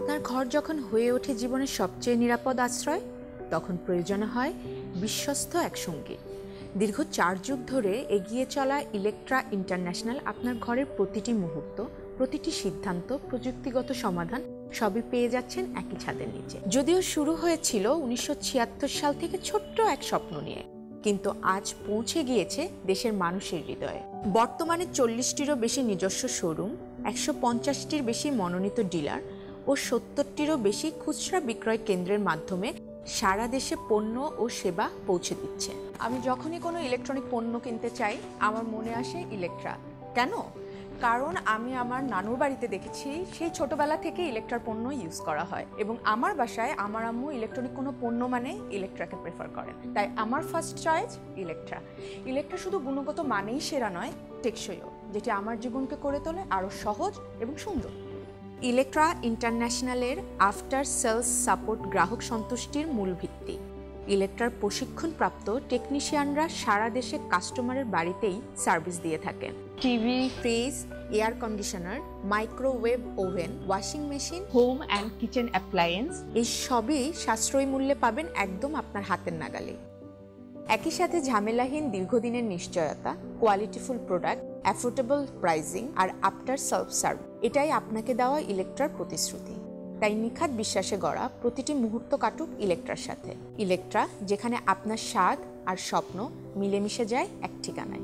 আপনার ঘর যখন হয়ে ওঠে জীবনের সবচেয়ে নিরাপদ আশ্রয়, তখন প্রয়োজন হয় বিশ্বস্ত এক সঙ্গী। দীর্ঘ 4 যুগ ধরে এগিয়ে চলা ইলেকট্রা ইন্টারন্যাশনাল আপনার ঘরের প্রতিটি মুহূর্ত, প্রতিটি সিদ্ধান্ত, প্রযুক্তিগত সমাধান সবই পেয়ে যাচ্ছেন একই ছাদের নিচে। যদিও শুরু হয়েছিল 1976 সাল থেকে ছোট্ট এক স্বপ্ন নিয়ে, কিন্তু আজ পৌঁছে গিয়েছে দেশের মানুষের হৃদয়ে। বর্তমানে 40টিরও বেশি নিজস্ব শোরুম, 150টির বেশি মনোনীত ডিলার ও 70টিরও বেশি খুচরা বিক্রয় কেন্দ্রের মাধ্যমে সারা দেশে পণ্য ও সেবা পৌঁছে দিচ্ছে। আমি যখনই কোনো ইলেকট্রনিক পণ্য কিনতে চাই, আমার মনে আসে ইলেকট্রা। কেন? কারণ আমি আমার নানুর বাড়িতে দেখেছি সেই ছোটবেলা থেকে ইলেকট্রার পণ্য ইউজ করা হয়, এবং আমার বাসায় আমার আম্মু ইলেকট্রনিক কোনো পণ্য মানে ইলেকট্রাকে প্রেফার করেন। তাই আমার ফার্স্ট চয়েস ইলেকট্রা। ইলেকট্রা শুধু গুণগত মানেই সেরা নয়, টেকসইও, যেটি আমার জীবনকে করে তোলে আরও সহজ এবং সুন্দর। ইলেকট্রা ইন্টারন্যাশনালের আফটার সেলস সাপোর্ট গ্রাহক সন্তুষ্টির মূল ভিত্তি। ইলেকট্রার প্রশিক্ষণপ্রাপ্ত টেকনিশিয়ানরা সারা দেশে কাস্টমারের বাড়িতেই সার্ভিস দিয়ে থাকেন। TV, fridge, air conditioner, microwave oven, washing machine, home and kitchen appliance, এই সবই সাশ্রয়ী মূল্যে পাবেন একদম আপনার হাতের নাগালে। একই সাথে ঝামেলাহীন দীর্ঘদিনের নিশ্চয়তা, কোয়ালিটিফুল প্রোডাক্ট, অ্যাফোর্ডেবল প্রাইজিং আর আফটার সেলফ সার্ভ, এটাই আপনাকে দেওয়া ইলেকট্রার প্রতিশ্রুতি। তাই নিখাদ বিশ্বাসে গড়া প্রতিটি মুহূর্ত কাটুক ইলেকট্রার সাথে। ইলেকট্রা, যেখানে আপনার স্বাদ আর স্বপ্ন মিলেমিশে যায় এক ঠিকানায়।